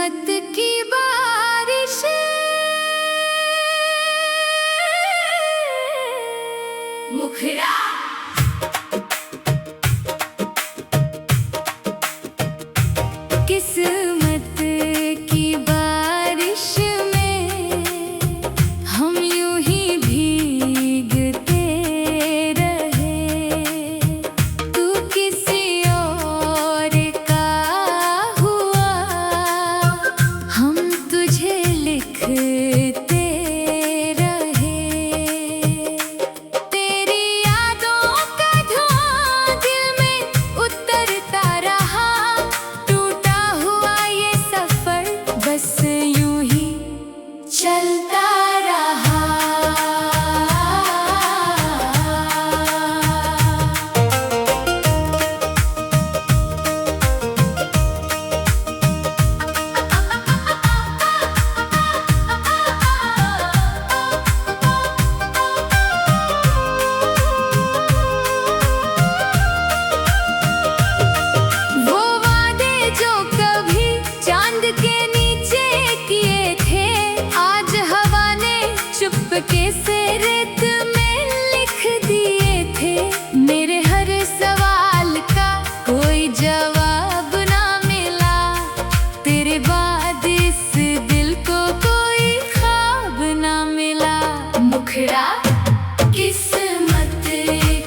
किस्मत की बारिश मुखरा किस्मत की बारिश में हम यूं ही भीगते रहे। तू किसी और का हुआ, हम तुझे लिखते रहे। तेरी यादों का धुआं दिल में उतरता रहा। टूटा हुआ ये सफर बस यूं ही चलता रहा। वो वादे जो कभी चांद के नीचे किए थे, आज हवा ने चुपके से रेत में लिख दिए थे। मेरे हर सवाल का कोई जवाब ना मिला, तेरे बाद इस दिल को कोई ख्वाब ना मिला। मुखरा किस्मत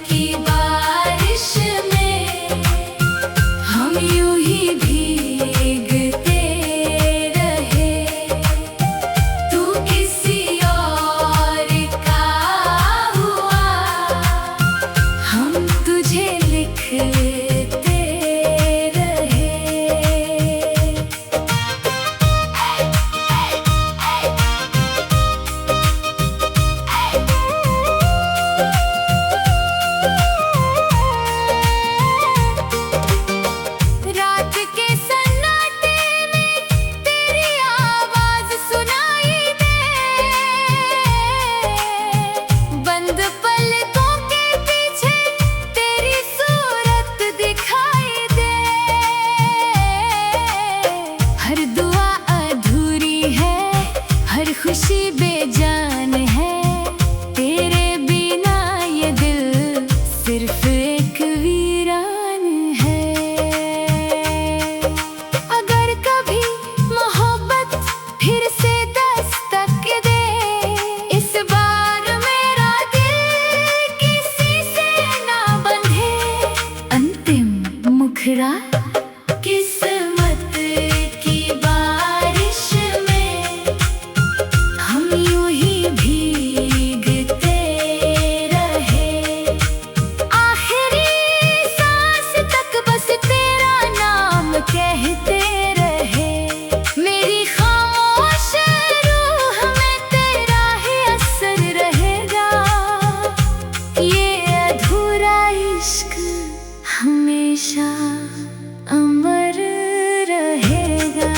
की बारिश में हम यूं ही भीगते रहे। तू किसी और का हुआ, हम तुझे लिखते रहे। रात के सन्नाटे में तेरी आवाज सुनाई दे। बंद पलकों के पीछे तेरी सूरत दिखाई दे। हर दुआ अधूरी है, हर खुशी बेजान है। तेरे बिना ये दिल सिर्फ एक वीरान है। अगर कभी मोहब्बत फिर से दस्तक दे, इस बार मेरा दिल किसी से ना बंधे। अंतिम मुखरा किस्मत की बारिश में हम यूं ही भीगते रहे। आखिरी सांस तक बस तेरा नाम कहते रहे। मेरी खामोश रूह में तेरा ही असर रहेगा। ये अधूरा इश्क हमेशा अमर रहेगा।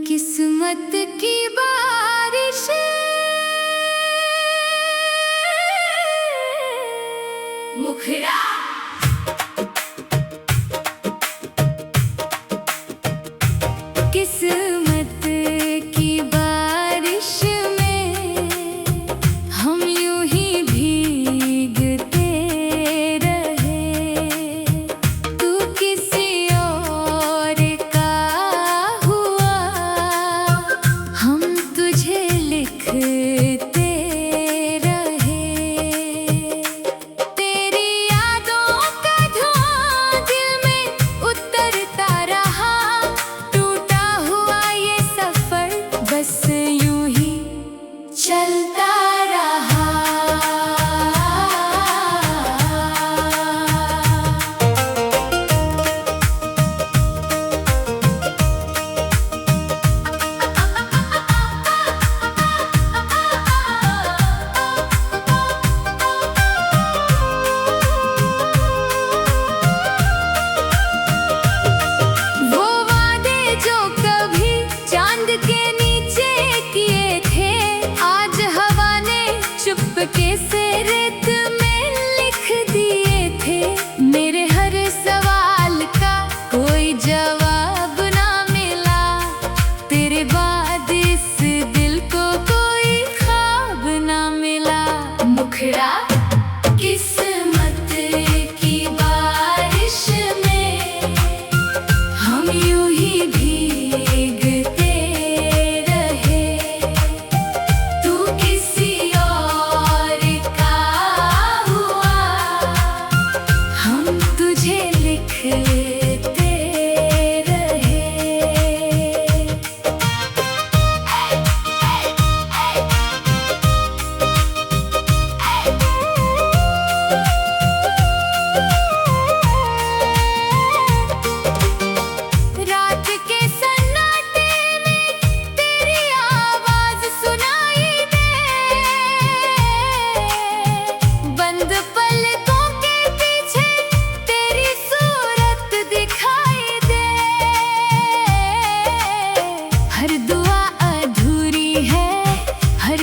किस्मत की बारिश मुखरा किस्मत की बारिश में हम यूं ही भीगते रहे। तू किसी और का हुआ, हम तुझे लिखते रहे। तेरी यादों का धुआं दिल में उतरता रहा। टूटा हुआ ये सफर बस यूं ही चलता रहा। वो वादे जो कभी चांद के नीचे किए थे, आज हवा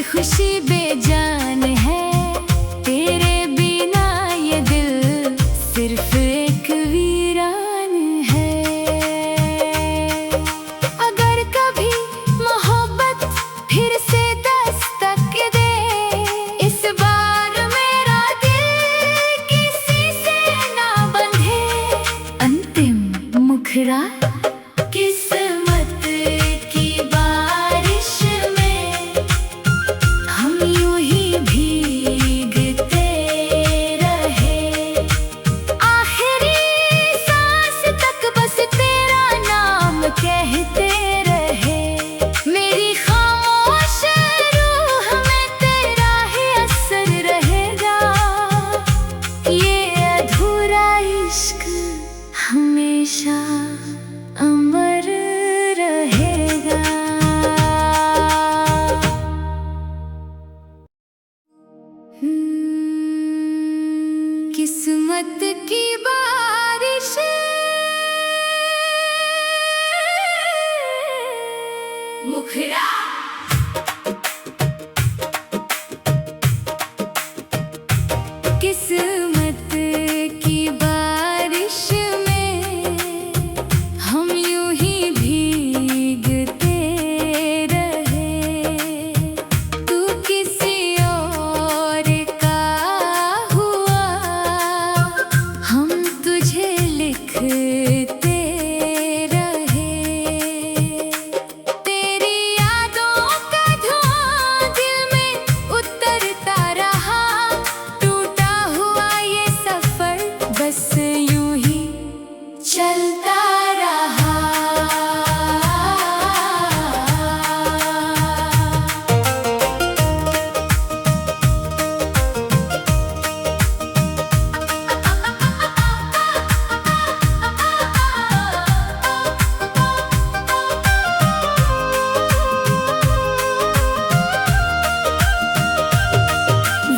खुशी बेजान है, तेरे बिना ये दिल सिर्फ एक वीरान है। अगर कभी मोहब्बत फिर से दस्तक दे, इस बार मेरा दिल किसी से ना बंधे। अंतिम मुखरा किस्मत की बारिश में हम यूं ही भीगते रहे। आखिरी सांस तक बस तेरा नाम कहते रहे। मेरी खामोश रूह में तेरा ही असर रहेगा। ये अधूरा इश्क हमेशा अमर रहेगा। किस्मत की बारिश मुखरा किस्मत की बारिश में हम यूं ही भीगते रहे। तू किसी और का हुआ, हम तुझे लिखते रहे। तेरी यादों का धुआं दिल में उतरता रहा। टूटा हुआ ये सफर बस यूं ही चलता रहा।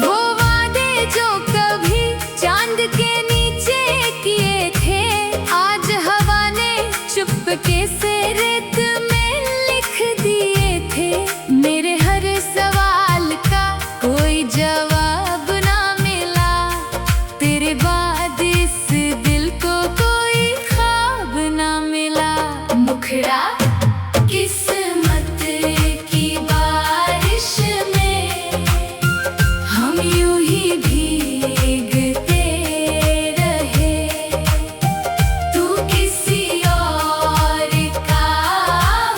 वो वादे जो कभी चांद के नीचे किए थे, आज हवा ने चुपके से रेत में लिख दिए थे। मेरे हर सवाल का कोई जवाब ना मिला, तेरे बाद इस दिल को कोई ख्वाब ना मिला। मुखरा किस्मत की बारिश में हम यूं ही भीगते रहे। तू किसी और का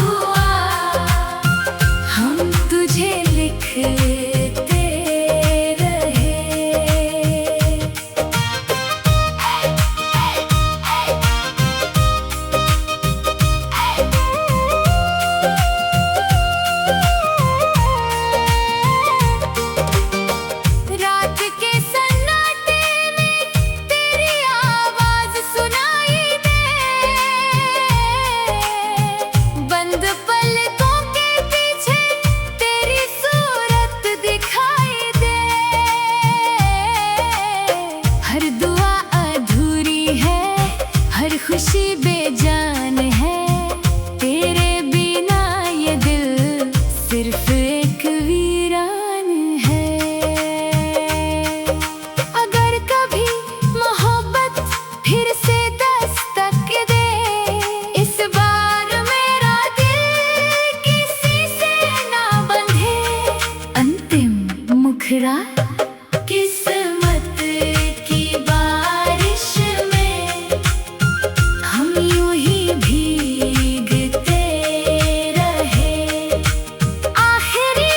हुआ, हम तुझे लिखते रहे। रात के सन्नाटे में तेरी आवाज सुनाई दे। बंद पलकों के पीछे तेरी सूरत दिखाई दे। हर दुआ अधूरी है, हर खुशी बेजान है, तेरे बिना ये दिल सिर्फ एक वीरान है। अगर कभी मोहब्बत फिर से दस्तक दे, इस बार मेरा दिल किसी से ना बंधे। अंतिम मुखरा किस्मत की बारिश में हम यूं ही भीगते रहे। आखिरी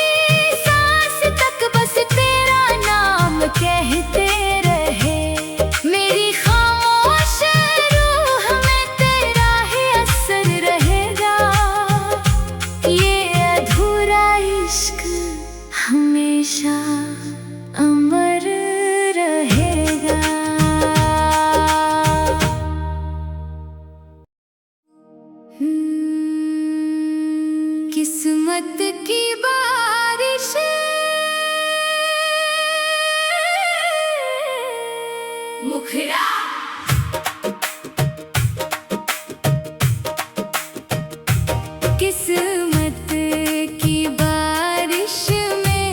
सांस तक बस तेरा नाम कहते रहे। मेरी खामोश रूह में तेरा ही असर रहेगा। ये अधूरा इश्क हमेशा अमर रहेगा। किस्मत की बारिश मुखरा किस्मत की बारिश में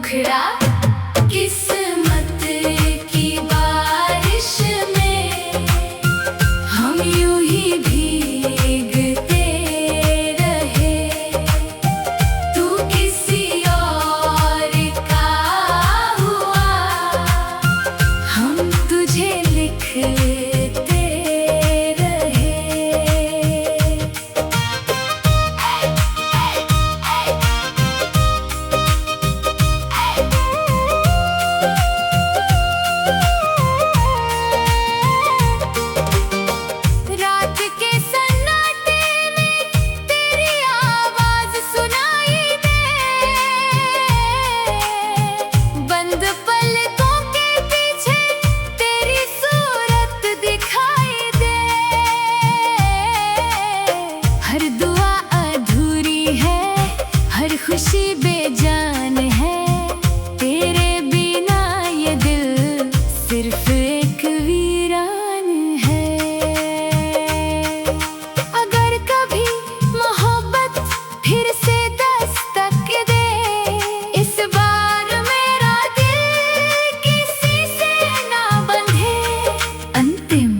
मुखड़ा किस्मत की बारिश में हम यूं ही भीगते रहे। तू किसी और का हुआ, हम तुझे लिखते रहे। रात के सन्नाटे में तेरी आवाज सुनाई दे, बंद पलकों के पीछे तेरी सूरत दिखाई दे। हर दुआ अधूरी है, हर खुशी बेजान है, तेरे बिना ये दिल सिर्फ एक वीरान है। अगर कभी मोहब्बत फिर से दस्तक दे, इस बार मेरा दिल किसी से ना बंधे। अंतिम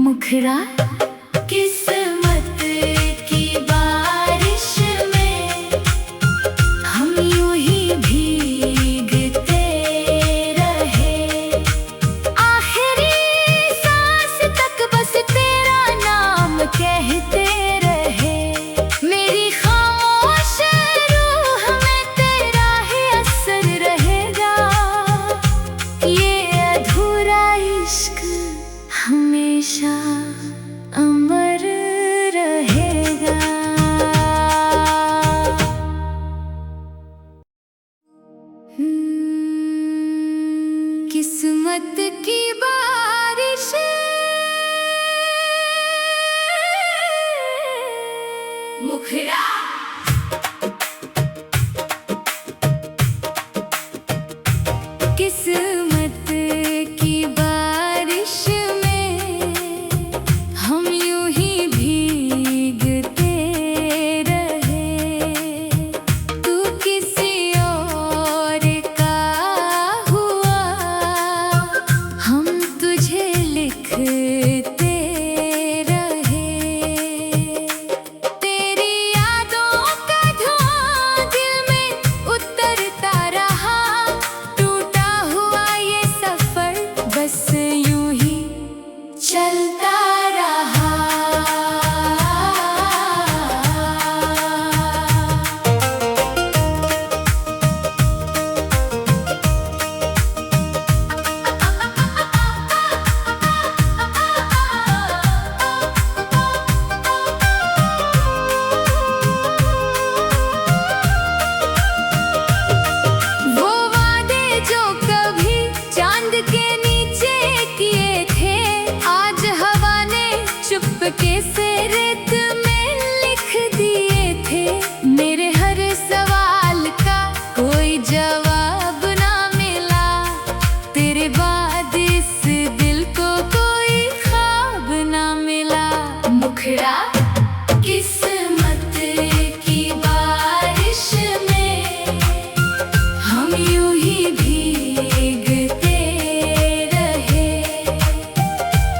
मुखड़ा किस्मत की बारिश में हम यूं ही भीगते रहे। आखिरी सांस तक बस तेरा नाम कहते रहे। मेरी खामोश रूह में तेरा ही असर रहेगा। ये अधूरा इश्क हमेशा अमर रहेगा। किस्मत की बारिश मुखड़ा किस्मत की बारिश में हम यूं ही भीगते रहे। तू किसी और का हुआ, हम तुझे लिखते रहे। तेरी यादों का धुआं दिल में उतरता रहा। टूटा हुआ ये सफर बस यूं ही चलता रहा। वो वादे जो कभी चांद के नीचे किए थे, आज हवा ने चुपके से रेत में लिख दिए थे। मेरे हर सवाल का कोई जवाब ना मिला, तेरे बाद इस दिल को कोई ख्वाब ना मिला। मुखड़ा किस्मत की बारिश में हम यूं ही भीगते रहे।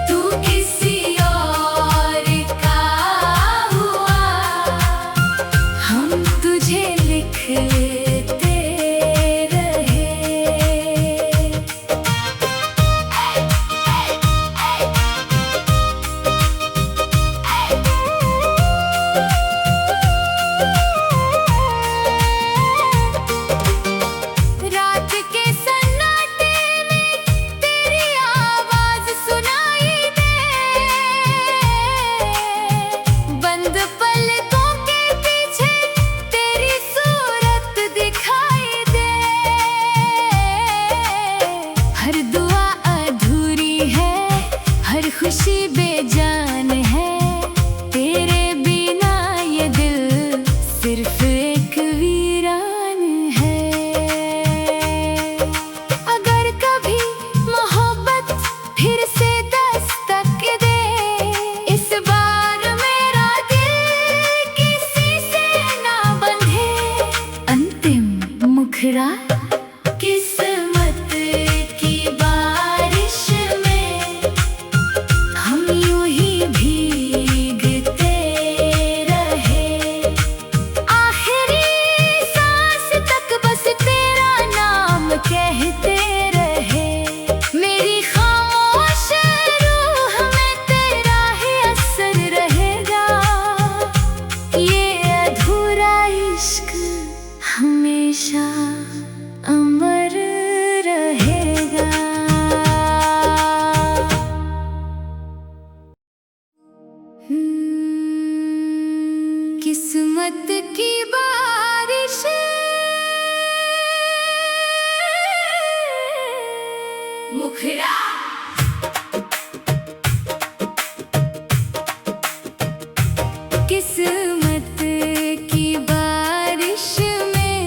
तू किसी और का हुआ, हम तुझे लिखते रहे। रात के सन्नाटे में तेरी आवाज सुनाई दे, बंद पलकों के पीछे तेरी सूरत दिखाई दे। हर दुआ अधूरी है, हर खुशी बेजान है, तेरे बिना ये दिल सिर्फ एक वीरान है। अगर कभी मोहब्बत फिर से दस्तक दे, इस बार मेरा दिल किसी से ना बंधे। अंतिम मुखड़ा किस्मत की बारिश में हम यूं ही भीगते रहे, आखिरी सांस तक बस तेरा नाम कहते रहे। मेरी खामोश रूह में तेरा ही असर रहेगा, ये अधूरा इश्क हमेशा अमर रहेगा। किस्मत की बारिश मुखरा किस्मत की बारिश में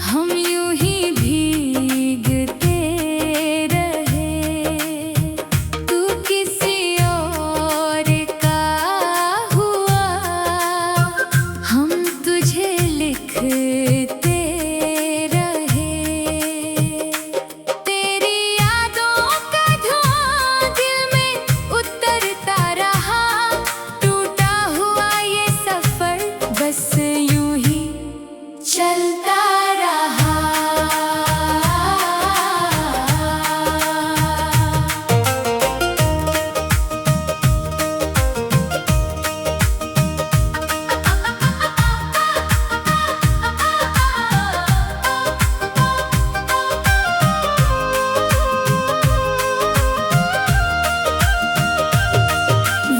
हम यूं ही भीगते रहे, तू किसी और का हुआ, हम तुझे लिखते रहे। तेरी यादों का धुआं दिल में उतरता रहा, टूटा हुआ ये सफर बस यूं ही चलता रहा।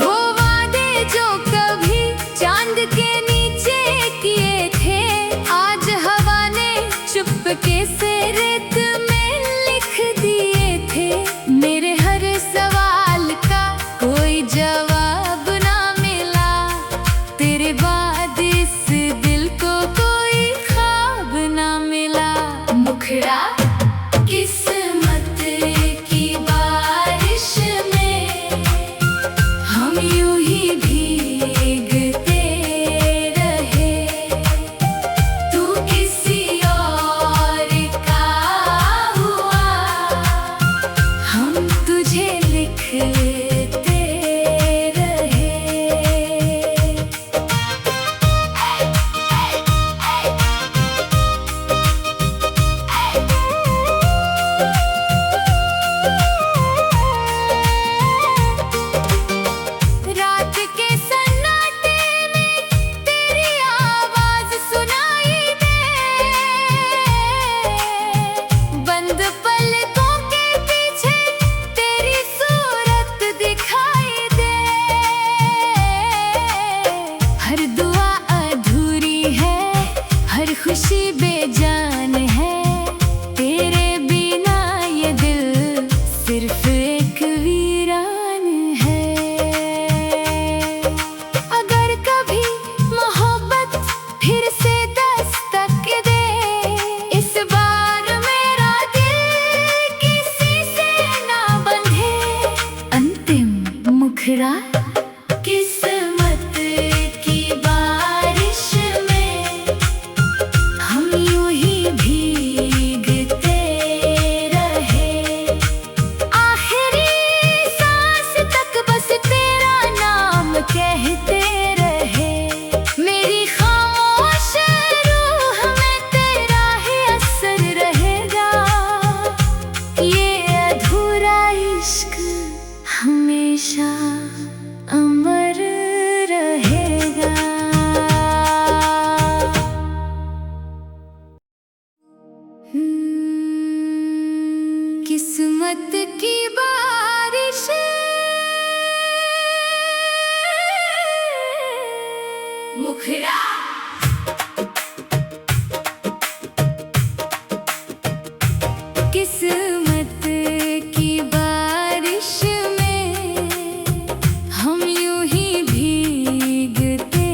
वो वादे जो कभी चांद के नीचे किए थे, आज हवा ने चुपके से रेत में लिख दिए थे। मेरे हर सवाल का कोई जवाब ना मिला, तेरे बाद इस दिल को कोई ख्वाब ना मिला। मुखरा किस्मत की बारिश में हम यूं ही भीगते रहे, तू किसी और का हुआ, हम तुझे लिखते रहे। रात के सन्नाटे में तेरी आवाज सुनाई दे, बंद पलकों के पीछे तेरी सूरत दिखाई दे। हर दुआ अधूरी है, हर खुशी बेजान है, तेरे बिना ये दिल सिर्फ एक वीरान है। अगर कभी मोहब्बत फिर से दस्तक दे, इस बार मेरा दिल किसी से ना बंधे। अंतिम मुखरा किस्मत की बारिश में हम यूं ही भीगते रहे, आखिरी सांस तक बस तेरा नाम कहते रहे। मेरी खामोश रूह में तेरा ही असर रहेगा, ये अधूरा इश्क हमेशा अमर रहेगा। किस्मत की बारिश मुखरा किस्मत की बारिश में हम यूं ही भीगते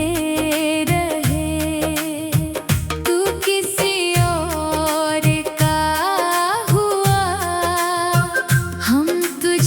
रहे, तू किसी और का हुआ, हम तुझे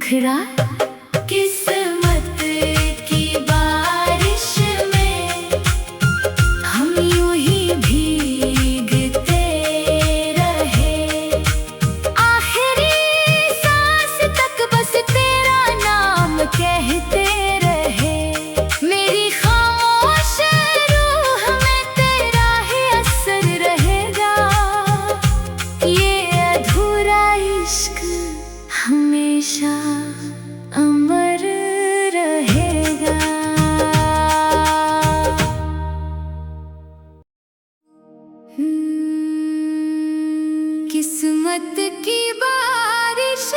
मुखड़ा किस्मत की बारिश में हम यूं ही भीगते रहे। आखिरी सांस तक बस तेरा नाम कहते रहे। मेरी खामोश रूह में तेरा ही असर रहेगा। ये अधूरा इश्क हमेशा अमर रहेगा। किस्मत की बारिश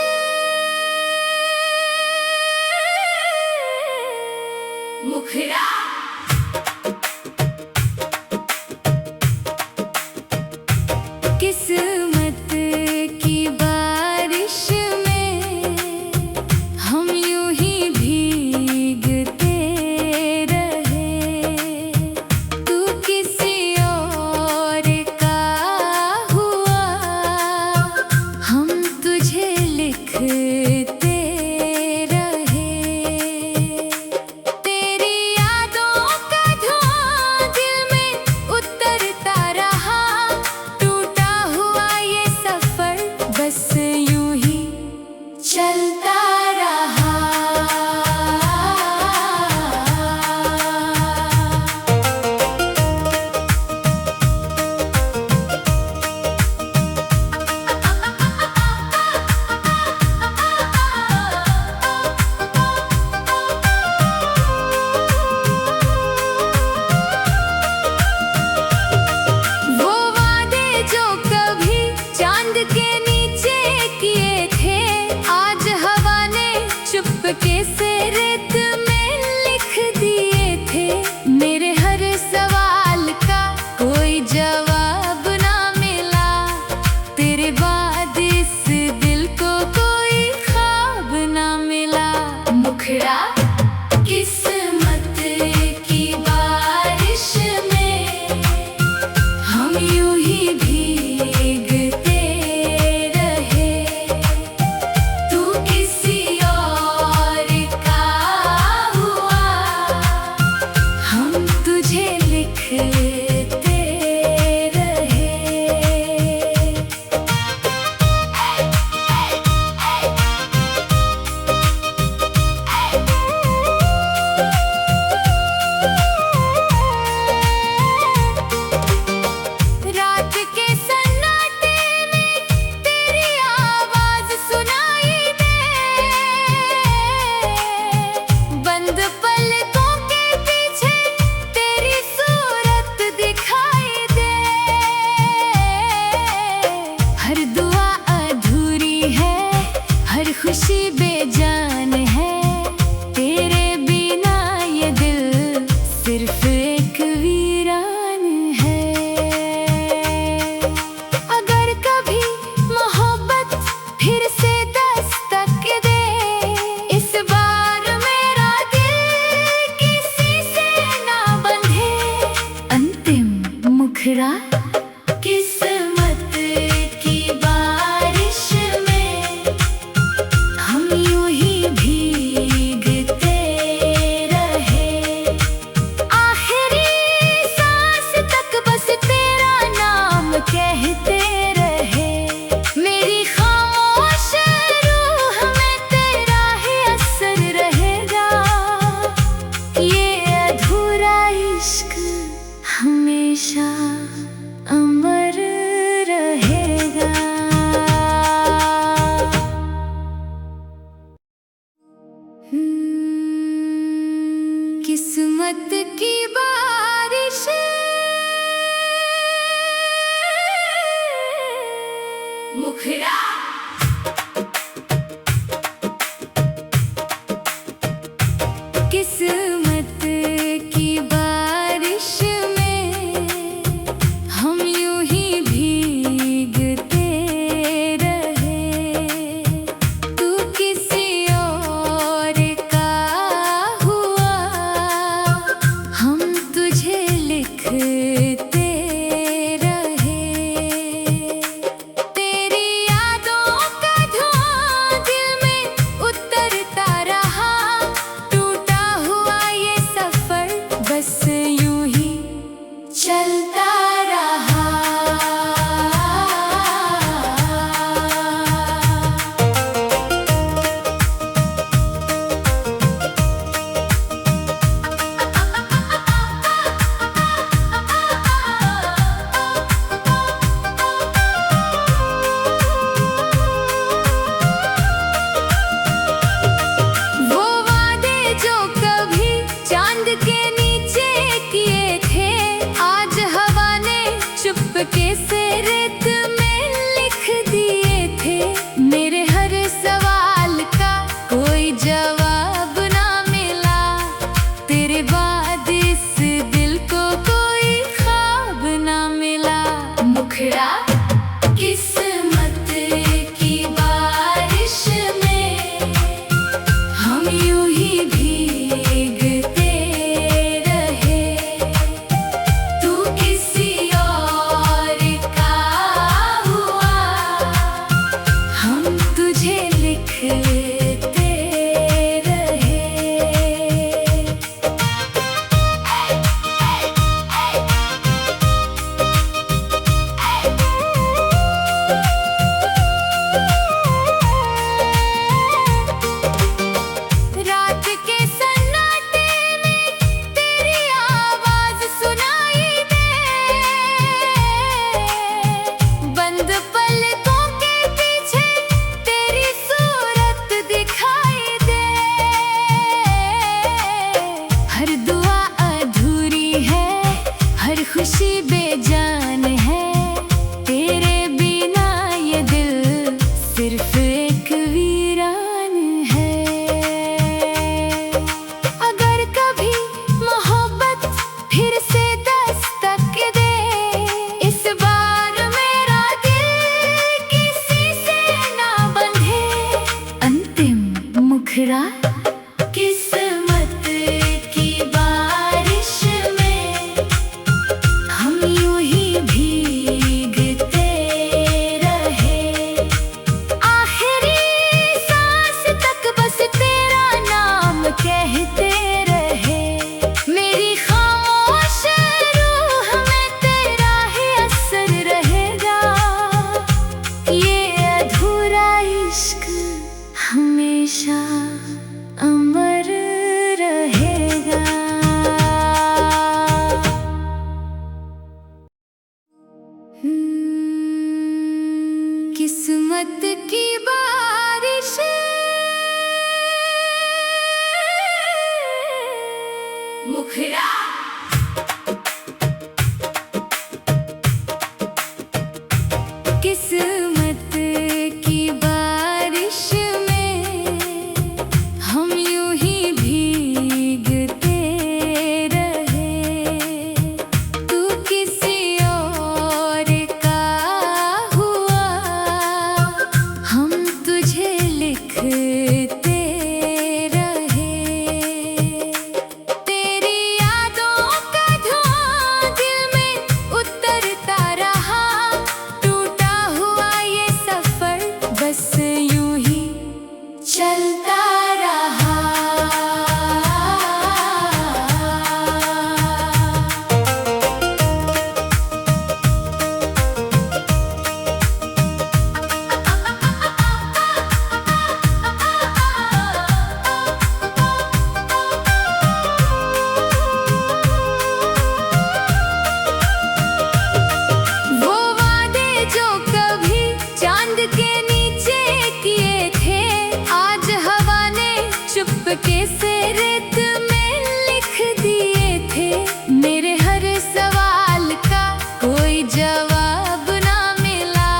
मुखड़ा किस्मत की बारिश में हम यूं ही भीगते रहे। तू किसी और का हुआ, हम तुझे लिखते रहे। तेरी यादों का धुआं दिल में उतरता रहा। टूटा हुआ ये सफर बस यूं ही चलता रहा। वो वादे जो कभी चांद के नीचे किए थे, आज हवा ने चुपके से रेत में लिख दिए थे। मेरे हर सवाल का कोई जवाब ना मिला। तेरे बाद इस दिल को कोई ख्वाब ना मिला। मुखड़ा किस्मत की बारिश में हम यूं ही भीगते रहे। तू किसी और का हुआ, हम तुझे लिखते रहे। रात के सन्नाटे में तेरी आवाज सुनाई दे। बंद पलकों के पीछे तेरी सूरत दिखाई दे। हर दुआ अधूरी है, हर खुशी बेजान है। तेरे बिना ये दिल सिर्फ एक वीरान है। अगर कभी मोहब्बत फिर से दस्तक दे, इस बार मेरा दिल किसी से ना बंधे। अंतिम मुखड़ा किस्मत की बारिश में हम यूं ही भीगते रहे। आखिरी सांस तक बस तेरा नाम कहते रहे। मेरी खामोश रूह में तेरा ही असर रहेगा। ये अधूरा इश्क हमेशा अमर रहेगा। किस्मत की बारिश मुखड़ा किस्मत की बारिश में हम यूं ही भीगते रहे। तू किसी और का हुआ, हम तुझे लिखते रहे। तेरी यादों मुखड़ा किस्मत की बारिश में हम यूं ही भीगते रहे। आखिरी सांस तक बस तेरा नाम कहते रहे। मेरी खामोश रूह में तेरा ही असर रहेगा। ये अधूरा इश्क हमेशा अमर रहेगा। किस्मत की बारिश मुखड़ा किस्मत की बारिश में हम यूं ही भीगते रहे। तू किसी और का हुआ, हम तुझे लिखते रहे। तेरी यादों का धुआं दिल में उतरता रहा। टूटा हुआ ये सफर बस यूं ही चलता रहा। वो वादे जो कभी चांद के नीचे किए थे, आज हवा ने चुपके से रेत में लिख दिए थे। मेरे हर सवाल का कोई जवाब ना मिला।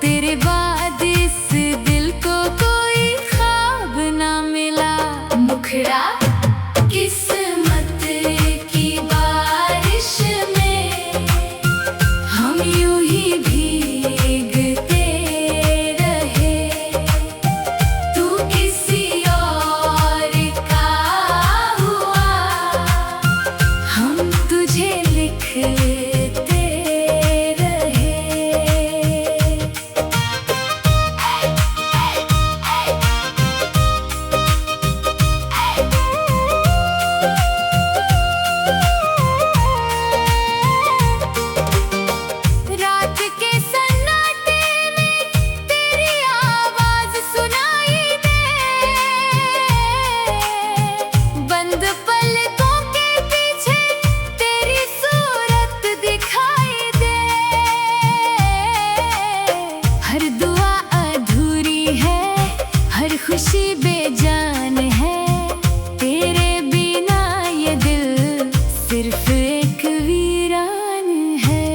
तेरे बाद इस दिल को कोई ख्वाब ना मिला। मुखड़ा किस्मत की बारिश में हम यूं ही भीगते रहे। तू किसी और का हुआ, हम तुझे लिखते रहे। रात के सन्नाटे में तेरी आवाज सुनाई दे। बंद पलकों के पीछे तेरी सूरत दिखाई दे। हर दुआ अधूरी है, हर खुशी बेजान है। तेरे बिना ये दिल सिर्फ एक वीरान है।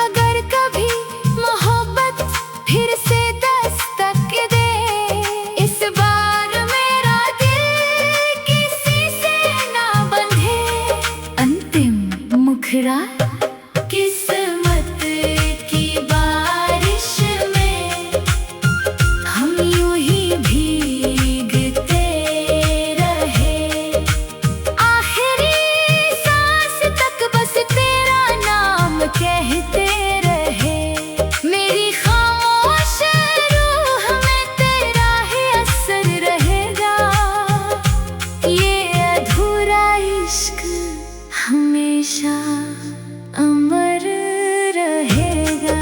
अगर कभी मोहब्बत फिर से दस्तक दे, इस बार मेरा दिल किसी से ना बंधे। अंतिम मुखड़ा किस्मत की बारिश में हम यूं ही भीगते रहे। आखिरी सांस तक बस तेरा नाम कहते रहे। मेरी खामोश रूह में तेरा ही असर रहेगा। ये अधूरा इश्क हमेशा अमर रहेगा।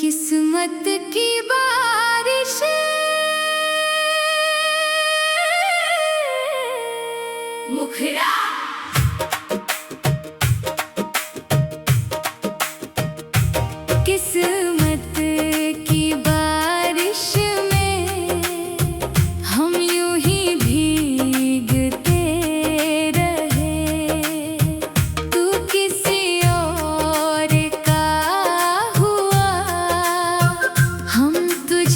किस्मत की बारिश मुखड़ा किस्मत की बारिश में हम यूं ही भीगते रहे। तू किसी और का हुआ, हम तुझे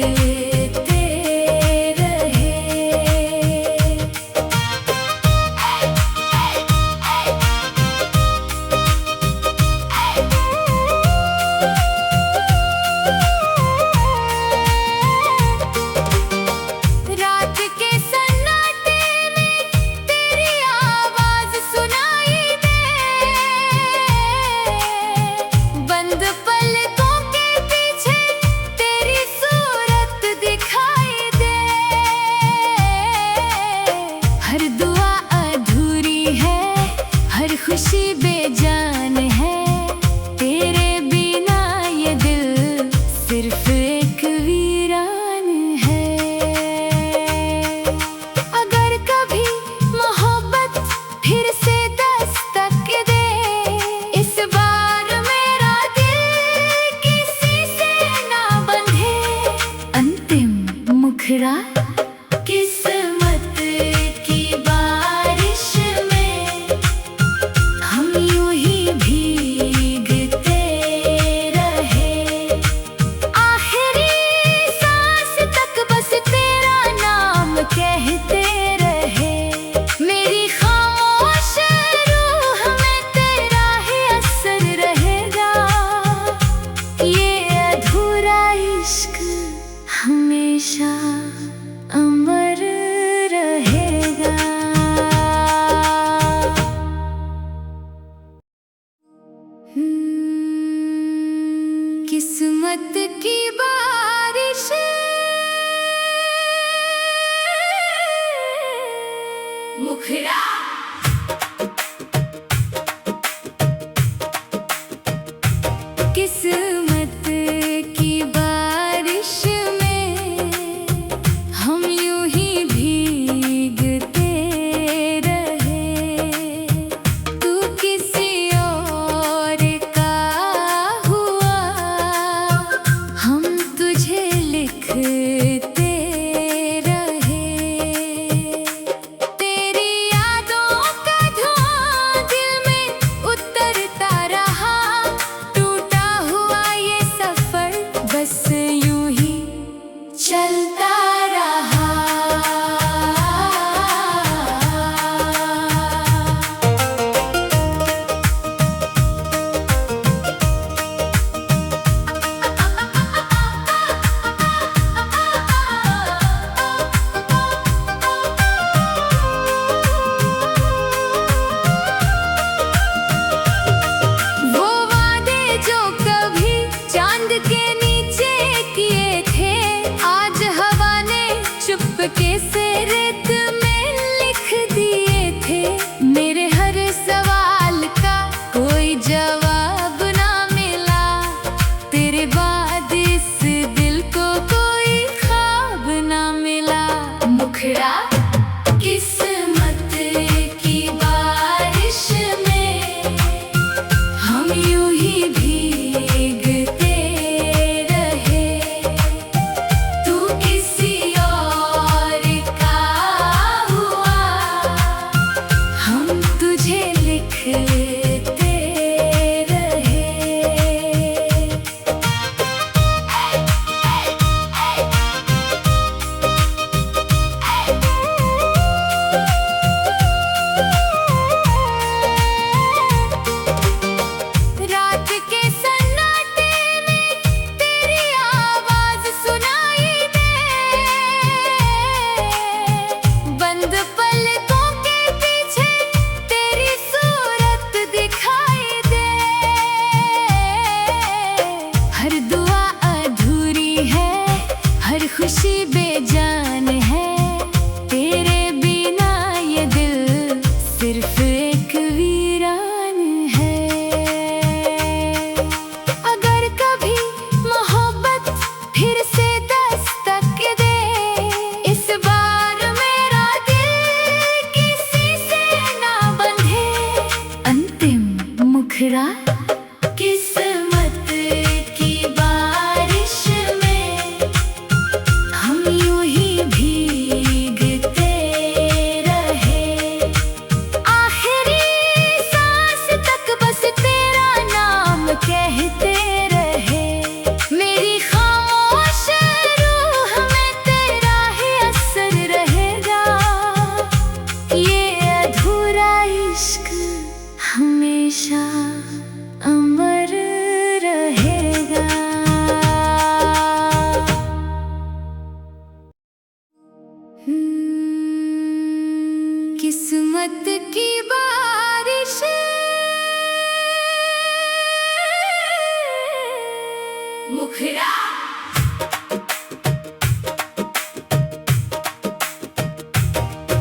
लिखते रहे। रात के सन्नाटे में तेरी आवाज सुनाई दे, बंद पलकों के पीछे तेरी सूरत दिखाई दे। हर दुआ अधूरी है, हर खुशी बेजान है, तेरे बिना ये दिल सिर्फ एक वीरान है। अगर कभी मोहब्बत फिर से दस्तक दे, इस बार मेरा दिल किसी से ना बंधे। अंतिम मुखड़ा किस्मत की बारिश में हम यूं ही भीगते रहे। आखिरी सांस तक बस तेरा नाम कहते रहे। मेरी खामोश रूह में तेरा ही असर रहेगा। ये अधूरा इश्क हमेशा अमर रहेगा। किस्मत की बारिश मुखड़ा किस्मत की बारिश में हम यूं ही भीगते रहे। तू किसी और का हुआ, हम तुझे लिखते रहे। तेरी यादों का धुआं दिल में उतरता रहा। टूटा हुआ ये सफर बस यूं ही चलता रहा। वो वादे जो कभी चांद के नीचे किए थे, आज हवा ने चुपके से रेत में लिख दिए थे। मेरे हर सवाल का कोई जवाब ना मिला, तेरे बाद इस दिल को कोई ख्वाब ना मिला। मुखड़ा किस्मत की बारिश में हम यूं ही भीगते रहे। तू किसी और का हुआ, हम तुझे लिखते रहे। रात के सन्नाटे में तेरी आवाज सुनाई दे, बंद पलकों के पीछे तेरी सूरत दिखाई दे। हर दुआ अधूरी है, हर खुशी बेजान है, तेरे बिना ये दिल सिर्फ एक वीरान है। अगर कभी मोहब्बत फिर से दस्तक दे, इस बार मेरा दिल किसी से ना बंधे। अंतिम मुखड़ा किस्मत की बारिश में हम यूं ही भीगते किस्मत की बारिश मुखड़ा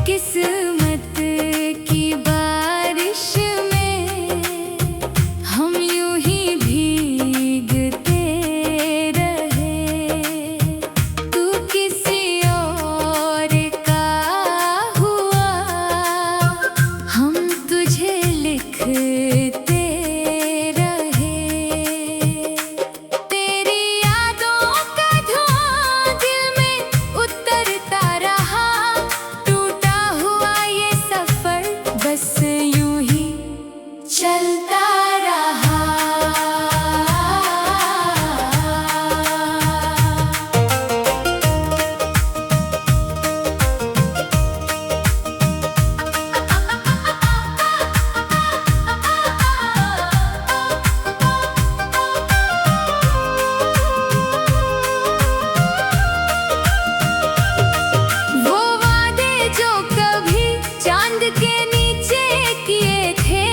किस्मत की बारिश में हम यूं ही भीगते रहे। तू किसी और का हुआ, हम तुझे लिखते रहे। तेरी यादों का धुआं दिल में उतरता रहा। टूटा हुआ ये सफर बस यूं ही चलता रहा। वो वादे जो कभी चांद के नीचे किए थे,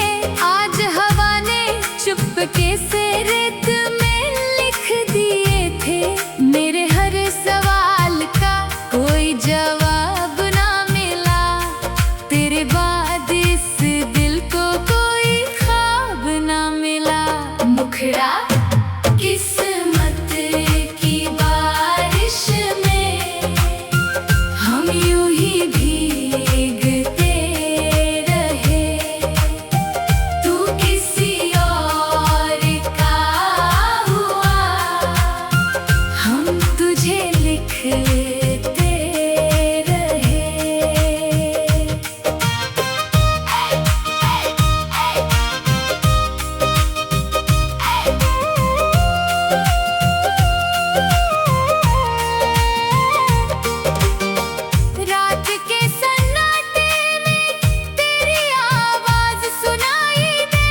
आज हवा ने चुपके से रेत में लिख दिए थे। मेरे हर सवाल का कोई जवाब ना मिला, तेरे बाद इस दिल को कोई ख्वाब ना मिला। मुखड़ा किस्मत की बारिश में हम यूं ही भीगते रहे। तू किसी और का हुआ, हम तुझे लिखते रहे। रात के सन्नाटे में तेरी आवाज सुनाई दे।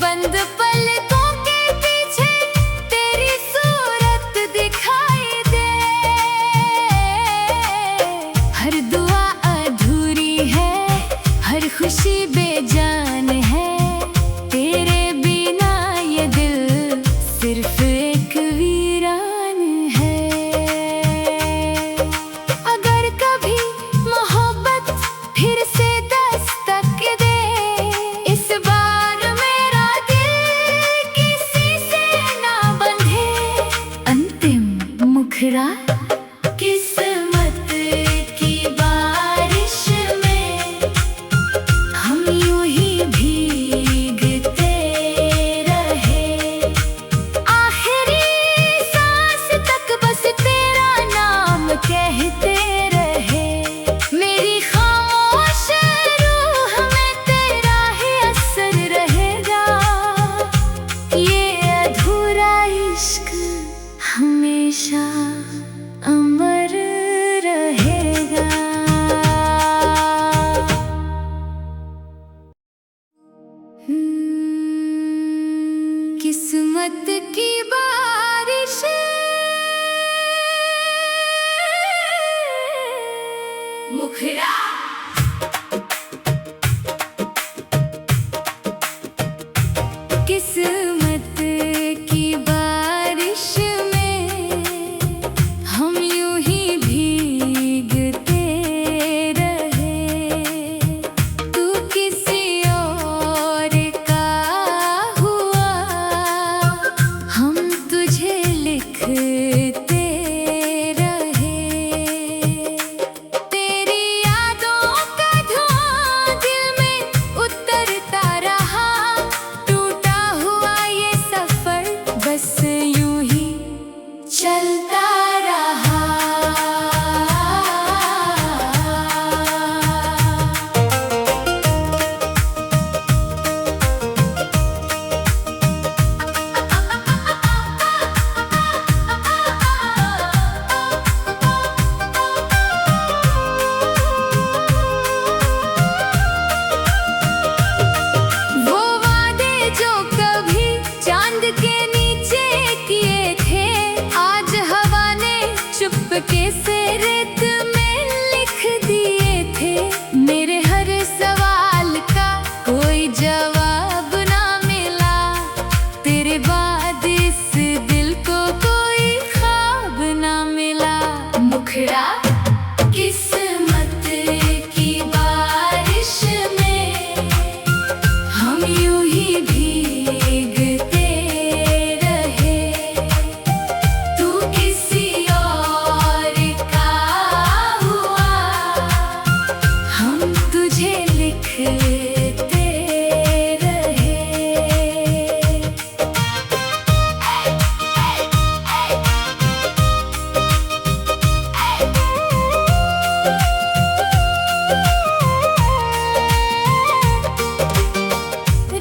बंद पलकों के पीछे तेरी सूरत दिखाई दे। हर दुआ अधूरी है, हर खुशी बेजान है। तेरे बिना ये दिल सिर्फ एक वीरान है। अगर कभी मोहब्बत फिर से दस्तक दे, इस बार मेरा दिल किसी से ना बंधे। अंतिम मुखड़ा किस्मत की बारिश में हम यूं ही भीगते रहे। आखिरी सांस तक बस तेरा नाम कहते रहे। मेरी खामोश रूह में तेरा ही असर रहेगा। ये अधूरा इश्क हमेशा अमर रहेगा। किस्मत की बारिश मुखड़ा किस्मत की बारिश में हम यूं ही भीगते रहे। तू किसी और का हुआ, हम तुझे लिखते रहे। तेरी यादों टुकड़ा किस्मत की बारिश में हम यूं ही भीगते रहे। तू किसी और का हुआ, हम तुझे लिखते रहे।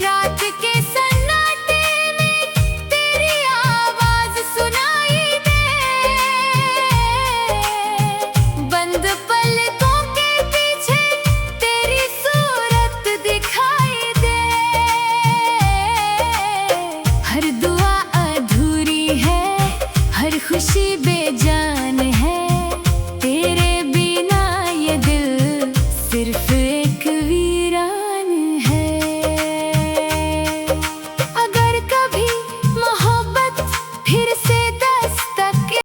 रात के सन्नाटे में तेरी आवाज सुनाई दे, बंद पलकों के पीछे तेरी सूरत दिखाई दे। हर दुआ अधूरी है, हर खुशी बेजान